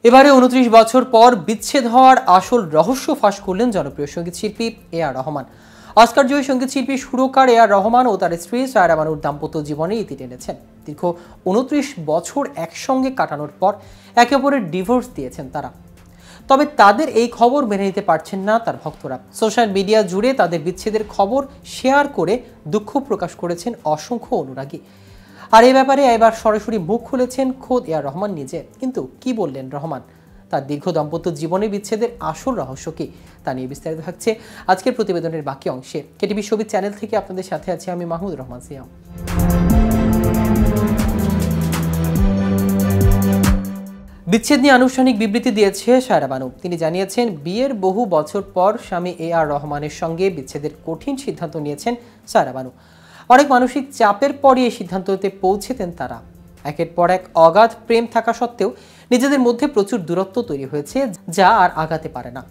এবারে ২৯ বছর পর বিচ্ছেদ হওয়ার আসল রহস্য ফাঁস করলেন জনপ্রিয় সঙ্গীত শিল্পী এ.আর রহমান। অস্কার জয়ী সঙ্গীত শিল্পী সুরকার এ.আর রহমান ও তার স্ত্রী সায়রা বানুর দাম্পত্য জীবনে ইতি টেনেছেন। দীর্ঘ ২৯ বছর একসঙ্গে কাটানোর পর একে অপরের ডিভোর্স দিয়েছেন তারা। তবে তাদের এই খবর মেনে নিতে পারছেন না তার ভক্তরা। সোশ্যাল মিডিয়া জুড়ে তাদের বিচ্ছেদের খবর শেয়ার করে দুঃখ প্রকাশ করেছেন অসংখ্য অনুরাগী। আর এই ব্যাপারে এবার সরাসরি মুখ খুলেছেন খোদ এ.আর রহমান নিজে। কিন্তু কি বললেন রহমান? তার দীর্ঘ দাম্পত্য জীবনে বিচ্ছেদের আসল রহস্য কি, তা নিয়ে বিস্তারিত থাকছে আজকের প্রতিবেদনের বাকি অংশে। কেটিভি শোবিজ চ্যানেল থেকে আপনাদের সাথে আছি আমি মাহমুদ রহমান সিয়াম। বিচ্ছেদ নিয়ে আনুষ্ঠানিক বিবৃতি দিয়েছে সায়রা বানু। তিনি জানিয়েছেন, বিয়ের বহু বছর পর স্বামী এ.আর রহমানের সঙ্গে বিচ্ছেদের কঠিন সিদ্ধান্ত নিয়েছেন সায়রা বানু। অনেক মানসিক চাপের পরই এই সিদ্ধান্ততে পৌঁছেছেন তারা। একের পর এক অগাধ প্রেম থাকা সত্ত্বেও নিজেদের মধ্যে প্রচুর দূরত্ব তৈরি হয়েছে, যা আর আগাতে পারে না।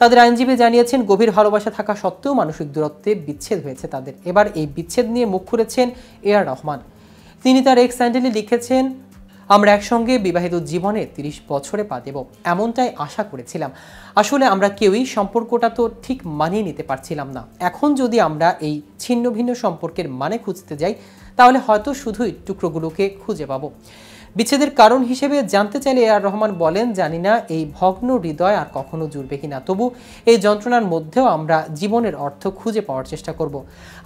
তাদের আইনজীবী জানিয়েছেন, গভীর ভালোবাসা থাকা সত্ত্বেও মানসিক দূরত্বে বিচ্ছেদ হয়েছে তাদের। এবার এই বিচ্ছেদ নিয়ে মুখ খুলেছেন এ.আর রহমান। তিনি তার এক্স হ্যান্ডেলে লিখেছেন, আমরা একসঙ্গে বিবাহিত জীবনে ৩০ বছরে পা দেব, এমনটাই আশা করেছিলাম। আসলে আমরা কেউই সম্পর্কটা তো ঠিক মানিয়ে নিতে পারছিলাম না। এখন যদি আমরা এই ছিন্ন ভিন্ন সম্পর্কের মানে খুঁজতে যাই, তাহলে হয়তো শুধুই টুকরোগুলোকে খুঁজে পাবো। বিচ্ছেদের কারণ হিসেবে জানতে চাইলে এ.আর রহমান বলেন, জানি না এই ভগ্ন হৃদয় আর কখনো জুড়বে কিনা, তবু এই যন্ত্রণার মধ্যেও আমরা জীবনের অর্থ খুঁজে পাওয়ার চেষ্টা করব।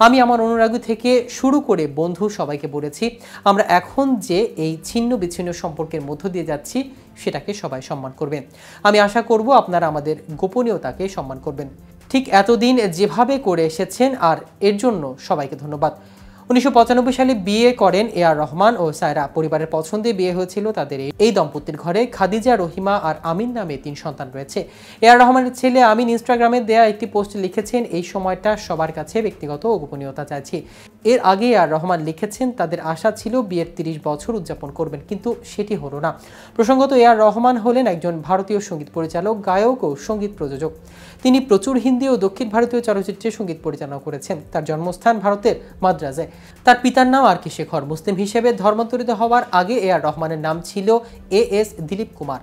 আমি আমার অনুরাগী থেকে শুরু করে বন্ধু সবাইকে বলেছি, আমরা এখন যে এই ছিন্ন বিচ্ছিন্ন সম্পর্কের মধ্য দিয়ে যাচ্ছি সেটাকে সবাই সম্মান করবেন। আমি আশা করব আপনারা আমাদের গোপনীয়তাকে সম্মান করবেন, ঠিক এতদিন যেভাবে করে এসেছেন, আর এর জন্য সবাইকে ধন্যবাদ। ১৯৯৫ সালে বিয়ে করেন এ.আর রহমান ও সায়রা। পরিবারের পছন্দে বিয়ে হয়েছিল তাদের। এই দম্পতির ঘরে খাদিজা, রহিমা আর আমিন নামে ৩ সন্তান রয়েছে। এ.আর রহমানের ছেলে আমিন ইনস্টাগ্রামে দেয়া একটি পোস্টে লিখেছেন, এই সময়টা সবার কাছে ব্যক্তিগত ও গোপনীয়তা চাইছি। এর আগে এ.আর রহমান লিখেছেন, তাদের আশা ছিল বিয়ের ৩০ বছর উদযাপন করবেন, কিন্তু সেটি হলো না। প্রসঙ্গত, এ.আর রহমান হলেন একজন ভারতীয় সঙ্গীত পরিচালক, গায়ক ও সঙ্গীত প্রযোজক। তিনি প্রচুর হিন্দি ও দক্ষিণ ভারতীয় চলচ্চিত্রে সঙ্গীত পরিচালনা করেছেন। তার জন্মস্থান ভারতের মাদ্রাজে। তার পিতার নাম আর কে শেখর। মুসলিম হিসেবে ধর্মান্তরিত হওয়ার আগে এ.আর রহমানের নাম ছিল এ.এস দিলীপ কুমার।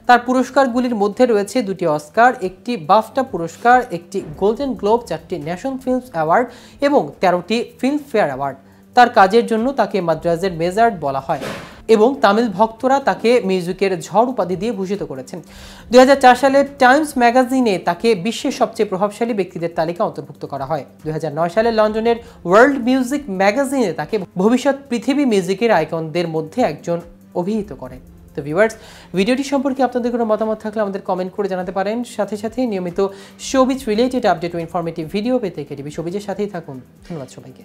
তার পুরস্কারগুলির মধ্যে রয়েছে 2টি অস্কার, একটি বাফটা পুরস্কার, একটি গোল্ডেন গ্লোব, 4টি ন্যাশনাল ফিল্মস অ্যাওয়ার্ড এবং 13টি ফিল্মফেয়ার অ্যাওয়ার্ড। তার কাজের জন্য তাকে মাদ্রাজের মেজার্ড বলা হয় এবং তামিল ভক্তরা তাকে মিউজিকের ঝড় উপাধি দিয়ে ভূষিত করেছেন। 2004 সালে টাইমস ম্যাগাজিনে তাকে বিশ্বের সবচেয়ে প্রভাবশালী ব্যক্তিদের তালিকা অন্তর্ভুক্ত করা হয়। 2009 সালে লন্ডনের ওয়ার্ল্ড মিউজিক ম্যাগাজিনে তাকে ভবিষ্যৎ পৃথিবী মিউজিকের আইকনদের মধ্যে একজন অভিহিত করে। তো ভিউয়ার্স, ভিডিওটি সম্পর্কে আপনাদের কোনো মতামত থাকলে আমাদের কমেন্ট করে জানাতে পারেন। সাথে সাথে নিয়মিত শোবিজ রিলেটেড আপডেট ও ইনফরমেটিভ ভিডিও পেতে কেটিভি শোবিজের সাথেই থাকুন। ধন্যবাদ সবাইকে।